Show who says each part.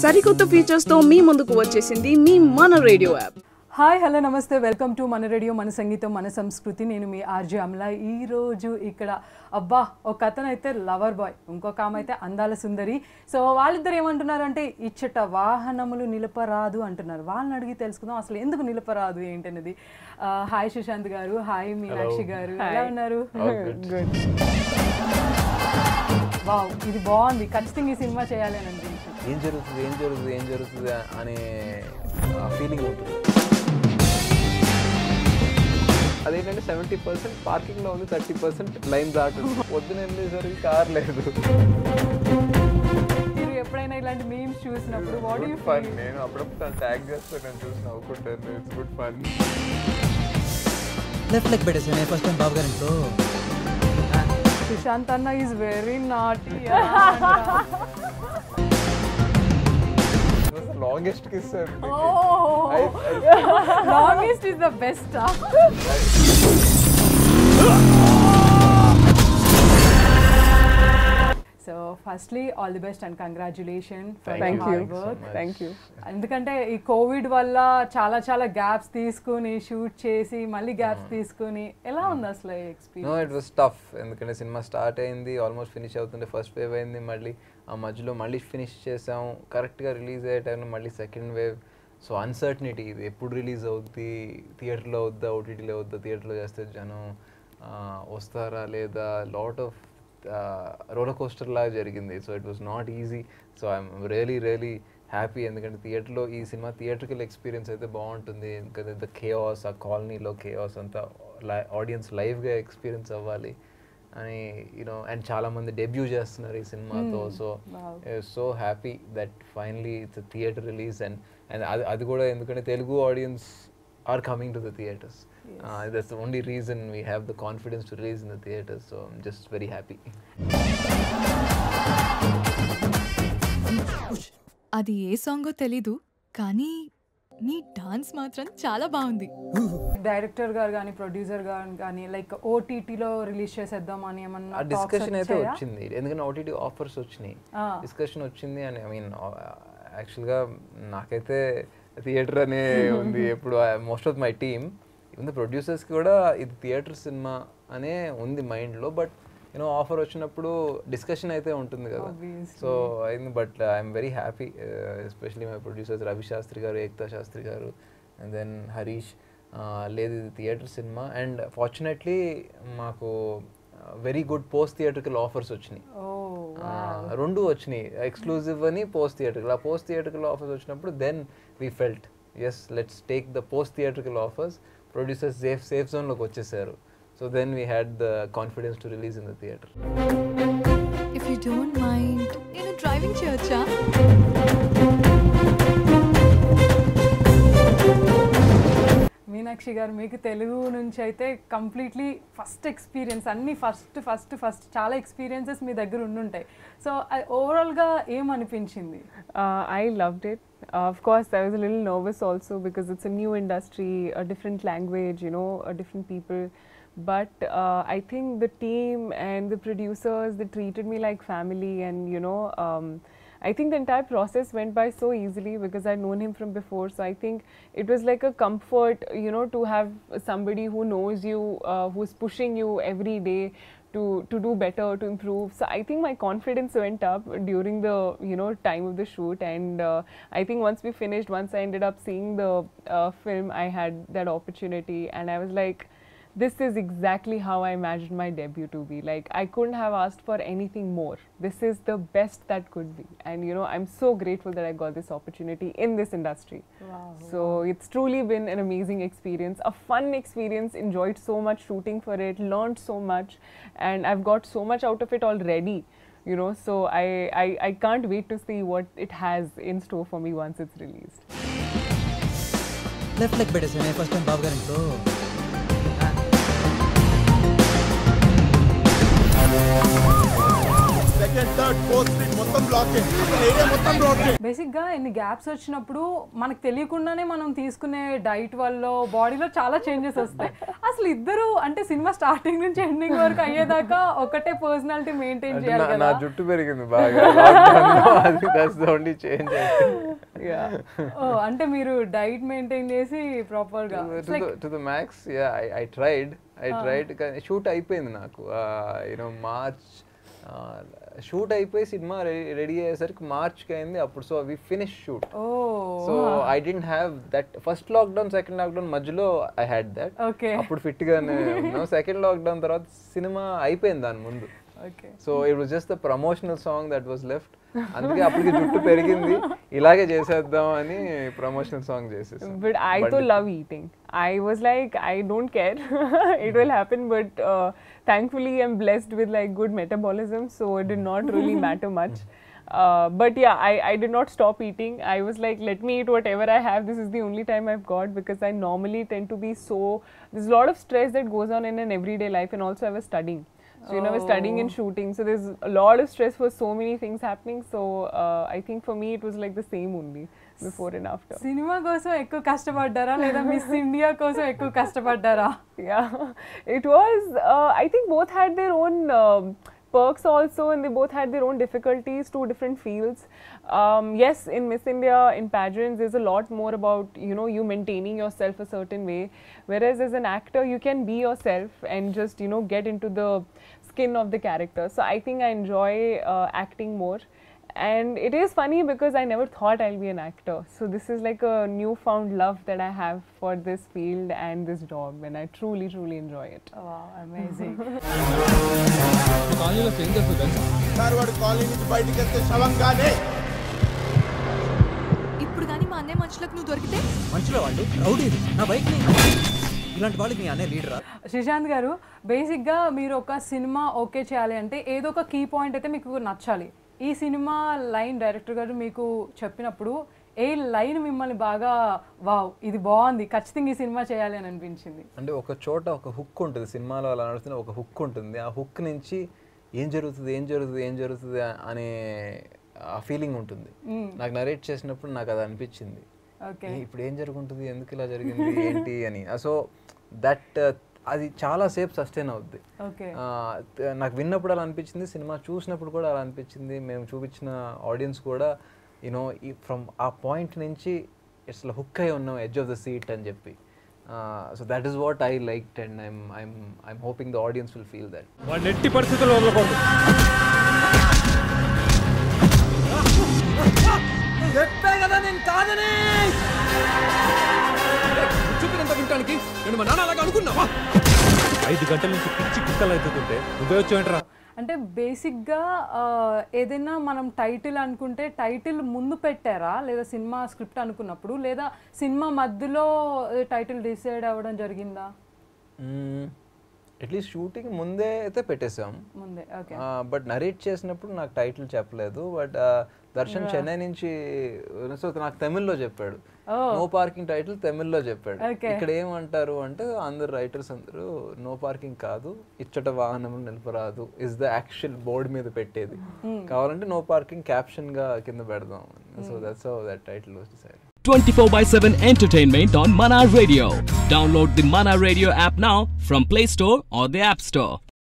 Speaker 1: సరికొత్త ఫీచర్స్తో మీ ముందుకు వచ్చేసింది మీ మన రేడియో యాప్.
Speaker 2: హాయ్ హలో నమస్తే, వెల్కమ్ టు మన రేడియో మన సంగీతం మన సంస్కృతి. నేను మీ ఆర్జే అమలా. ఈరోజు ఇక్కడ అబ్బా ఒక అతను అయితే లవర్ బాయ్, ఇంకొక ఆమె అయితే అందాల సుందరి. సో వాళ్ళిద్దరు ఏమంటున్నారు అంటే ఇచ్చట వాహనములు నిలపరాదు అంటున్నారు. వాళ్ళని అడిగి తెలుసుకుందాం అసలు ఎందుకు నిలపరాదు ఏంటనేది. హాయ్ సుశాంత్ గారు, హాయ్ మీనాక్షి గారు, ఎలా ఉన్నారు? గుడ్. వావ్, ఇది బాగుంది. ఖచ్చితంగా ఈ సినిమా చేయాలి అని అనిపించింది.
Speaker 3: ఏం జరుగుతుంది అనే ఫీలింగ్ ఉంటుంది. అదేంటంటే 70% పార్కింగ్లో ఉంది, 30% లైన్ దాటు. పొద్దున వెళ్ళేసరికి కార్ లేదు.
Speaker 2: మీరు ఎప్పుడైనా ఇలాంటి మీమ్స్ చూసినప్పుడు వాట్ యు
Speaker 3: ఫన్? నేను అప్పుడప్పుడు ట్యాగ్ చేస్తాను, నేను చూసి నవ్వుకుంటాను. It's good fun.
Speaker 4: Left leg పెట్టేసాను ఫస్ట్ టైం బాబు గారింట్లో.
Speaker 2: సుశాంత్ అన్న is very naughty.
Speaker 3: Longest kiss.
Speaker 2: Longest is the best. So firstly all the best and congratulation for your hard work.
Speaker 3: Thank you.
Speaker 2: ఎందుకంటే ఈ కోవిడ్ వల్ల చాలా గ్యాప్స్ తీసుకుని shoot చేసి మళ్ళీ గ్యాప్స్ తీసుకుని ఎలా ఉంది అసలు experience?
Speaker 3: No, it was tough. ఎందుకంటే సినిమా స్టార్ట్ అయింది, ఆల్మోస్ట్ ఫినిష్ అవుతుండే, ఫస్ట్ వేవ్ అయింది, మళ్ళీ ఆ మధ్యలో మళ్ళీ ఫినిష్ చేసాం. కరెక్ట్గా రిలీజ్ అయ్యే టైంలో మళ్ళీ సెకండ్ వేవ్. సో అన్సర్టనిటీ, ఇది ఎప్పుడు రిలీజ్ అవుద్ది, థియేటర్లో వద్దా, ఓటీటీలో వద్దా, థియేటర్లో చేస్తే జనం వస్తారా లేదా, లాట్ ఆఫ్ రోలర్ కోస్టర్ లాగా జరిగింది. So it was not easy. So I'm really happy. ఎందుకంటే థియేటర్లో ఈ సినిమా థియేటర్కల్ ఎక్స్పీరియన్స్ అయితే బాగుంటుంది. ఎందుకంటే ద కేఆస్, ఆ కాలనీలో కేఆస్ అంతా ఆడియన్స్ లైవ్గా ఎక్స్పీరియన్స్ అవ్వాలి అని యూనో. అండ్ చాలామంది డెబ్యూ చేస్తున్నారు ఈ సినిమాతో. So happy that finally it's theatre release. And అది కూడా ఎందుకంటే Telugu audience are coming to the theatres. That's the only reason we have the confidence to release in the theatres. So I'm just very happy.
Speaker 5: అది ఏ సాంగో తెలీదు, కానీ నీ dance మాత్రం చాలా బాగుంది.
Speaker 2: డైరెక్టర్ గారు కానీ ప్రొడ్యూసర్ గారు కానీ లైక్ ఓటీటీలో రిలీజ్ చేసేద్దాం అని ఏమన్నా
Speaker 3: డిస్కషన్ అయితే వచ్చింది. ఎందుకంటే ఓటీటీ ఆఫర్స్ వచ్చినాయి, డిస్కషన్ వచ్చింది. అని ఐ మీన్ యాక్చువల్గా నాకైతే థియేటర్ అనే ఉంది ఎప్పుడు. Most of my team, even the ప్రొడ్యూసర్స్కి కూడా ఇది థియేటర్ సినిమా అనే ఉంది మైండ్లో. బట్ యూనో ఆఫర్ వచ్చినప్పుడు డిస్కషన్ అయితే ఉంటుంది కదా. సో అయింది. But I'm very happy, especially my producers Ravi Shastri గారు, ఏక్తా శాస్త్రి గారు, అండ్ దెన్ హరీష్. లేదు, ఇది థియేటర్ సినిమా. అండ్ ఫార్చునేట్లీ మాకు very good post theatrical offers వచ్చినాయి. రెండు వచ్చినాయి, ఎక్స్క్లూజివ్ అని పోస్ట్ థియేటర్కల్. ఆ పోస్ట్ థియేటర్కల్ ఆఫర్స్ వచ్చినప్పుడు then we felt yes let's take the post theatrical offers. Producers safe జోన్లోకి వచ్చేసారు. So then we had the confidence to release in the theatre.
Speaker 5: If you don't mind, నేను driving చేయొచ్చా?
Speaker 2: మీనాక్షి గారు, మీకు తెలుగు నుంచి అయితే completely first experience, అన్ని first చాలా ఎక్స్పీరియన్సెస్ మీ దగ్గర ఉండుంటాయి. సో ఓవరాల్గా ఏమనిపించింది?
Speaker 6: I loved it. Of course, I was a little nervous also because it's a new industry, a different language, you know, different people. But I think the team and the producers, they treated me like family, and you know, I think the entire process went by so easily because I'd known him from before. So I think it was like a comfort, you know, to have somebody who knows you, who's pushing you every day to do better, to improve. So I think my confidence went up during the, you know, time of the shoot. And I think once we finished, once I ended up seeing the film, I had that opportunity, and I was like, this is exactly how I imagined my debut to be. Like, I couldn't have asked for anything more. This is the best that could be. And you know, I'm so grateful that I got this opportunity in this industry.
Speaker 2: Wow.
Speaker 6: So it's truly been an amazing experience, a fun experience, enjoyed so much shooting for it, learned so much, and I've got so much out of it already. You know, so I can't wait to see what it has in store for me once it's released.
Speaker 4: Left leg పెట్టేసాను first time Babu గారింట్లో.
Speaker 7: Second third fourth street మొత్తం black area మొత్తం black.
Speaker 2: బేసిక్గా ఇన్ని gaps వచ్చినప్పుడు మనకు తెలియకుండానే మనం తీసుకునే డైట్ వల్ల బాడీలో చాలా చేంజెస్ వస్తాయి. అసలు ఇద్దరు అంటే సినిమా స్టార్టింగ్ నుంచి ఎండింగ్ వరకు అయ్యేదాకా ఒకటే పర్సనాలిటీ మెయింటైన్ చేయాలి కదా.
Speaker 3: నా జుట్టు పెరిగింది బాగా, that's the only change.
Speaker 2: అంటే మీరు డైట్ మెయింటైన్ చేసి ప్రాపర్ గా
Speaker 3: to the max. Yeah, I tried కానీ షూట్ అయిపోయింది నాకు. మార్చ్ షూట్ అయిపోయి సినిమా రెడీ అయ్యేసరికి మార్చ్కి అయింది అప్పుడు. So we finish shoot. So I didn't have that first lockdown second lockdown మధ్యలో ఐ హ్యాడ్ దట్. అప్పుడు ఫిట్ గానే ఉన్నాం. సెకండ్ లాక్డౌన్ తర్వాత సినిమా అయిపోయింది దాని ముందు. So it was just the promotional song that was left. అందుకే అప్పటికి జుట్టు పెరిగింది, ఇలాగే చేసేద్దాం అని ప్రమోషనల్ సాంగ్ చేసేసాం.
Speaker 6: But I too love eating. I was like, I don't care. It will happen, but thankfully I'm blessed with like good metabolism, so it did not really matter much. But yeah, I did not stop eating. I was like, let me eat whatever I have. This is the only time I've got, because I normally tend to be so, there's a lot of stress that goes on in an everyday life, and also I was studying. So I was studying and shooting, so there's a lot of stress for so many things happening. So I think for me it was like the same only before and after.
Speaker 2: Cinema కోసం ఎక్కువ కష్టపడ్డారా లేదా miss India కోసం ఎక్కువ కష్టపడ్డారా?
Speaker 6: Yeah, it was. I think both had their own perks also, and they both had their own difficulties, two different fields. Yes, in Miss India, in pageants, there's a lot more about, you maintaining yourself a certain way, whereas as an actor, you can be yourself and just, get into the skin of the character. So I think I enjoy acting more. And it is funny because I never thought I'll be an actor. So this is like a newfound love that I have for this field and this job, and I truly, truly enjoy it.
Speaker 2: Wow, amazing.
Speaker 4: కాలనీలో strangers తెలుసా?
Speaker 7: వాడు colony నుంచి బయటికి వెళ్తే శవంగానే.
Speaker 5: ఇప్పుడు కానీ మా అన్నయ్య మనుషులకు నువ్వు దొరికితే
Speaker 4: మనుషుల వాళ్ళు రౌడీలు నా బైక్ ఇలాంటి వాళ్ళకి మీ అన్నయ్య లీడరా?
Speaker 2: శ్రీశాంత్ గారు, బేసిక్గా మీరు ఒక సినిమా ఓకే చేయాలి అంటే ఏదో ఒక కీ పాయింట్ అయితే మీకు నచ్చాలి. ఈ సినిమా లైన్ డైరెక్టర్ గారు మీకు చెప్పినప్పుడు ఏ లైన్ మిమ్మల్ని బాగా వావ్ ఇది బాగుంది ఖచ్చితంగా ఈ సినిమా చేయాలి అని అనిపించింది?
Speaker 3: అంటే ఒక చోట ఒక హుక్ ఉంటుంది సినిమాలో, అలా నడుస్తున్న ఒక హుక్ ఉంటుంది. ఆ హుక్ నుంచి ఏం జరుగుతుంది అనే ఆ ఫీలింగ్ ఉంటుంది. నాకు నరేట్ చేసినప్పుడు నాకు అది అనిపించింది, ఇప్పుడు ఏం జరుగుతుంది, ఎందుకు ఇలా జరిగింది ఏంటి అని. సో దట్ అది చాలాసేపు సస్టైన్ అవుద్ది. నాకు విన్నప్పుడు అలా అనిపించింది, సినిమా చూసినప్పుడు కూడా అలా అనిపించింది, మేము చూపించిన ఆడియన్స్ కూడా ఫ్రమ్ ఆ పాయింట్ నుంచి ఇట్స్ హుక్ అయి ఉన్నాం, ఎడ్జ్ ఆఫ్ ద సీట్ అని చెప్పి. So that is what I liked and I'm hoping the audience will feel that.
Speaker 8: వాళ్ళు ఎట్టి పరిస్థితుల్లో వదలకూడదు.
Speaker 4: చెప్పే కదా నేను కాదని. చూపినంత వింటానికి నేను మా నాన్న అలాగా అనుకున్నావా?
Speaker 8: 5 గంటల నుంచి పిచ్చి కుక్కలు అవుతుంటే నువ్వే వచ్చేంటరా?
Speaker 2: అంటే బేసిక్గా ఏదైనా మనం టైటిల్ అనుకుంటే టైటిల్ ముందు పెట్టారా, లేదా సినిమా స్క్రిప్ట్ అనుకున్నప్పుడు, లేదా సినిమా మధ్యలో టైటిల్ డిసైడ్ అవ్వడం జరిగిందా?
Speaker 3: అట్లీస్ట్ షూటింగ్ ముందే అయితే పెట్టేసాం
Speaker 2: ముందే.
Speaker 3: బట్ నరేట్ చేసినప్పుడు నాకు టైటిల్ చెప్పలేదు. బట్ దర్శన్ చెన్నై నుంచి, సో నాకు తమిళ్లో చెప్పాడు, నో పార్కింగ్ టైటిల్ తమిళ్లో చెప్పాడు. ఇక్కడ ఏమంటారు అంటే అందరు రైటర్స్ అందరూ నో పార్కింగ్ కాదు, ఇచ్చట వాహనం నిలపరాదు ఇస్ ద యాక్చువల్ బోర్డ్ మీద పెట్టేది, కావాలంటే నో పార్కింగ్ క్యాప్షన్ గా కింద పెడదాం. So that's how that title was decided.
Speaker 9: 24/7 entertainment on Mana Radio. Download the Mana Radio app now from Play Store or the App Store.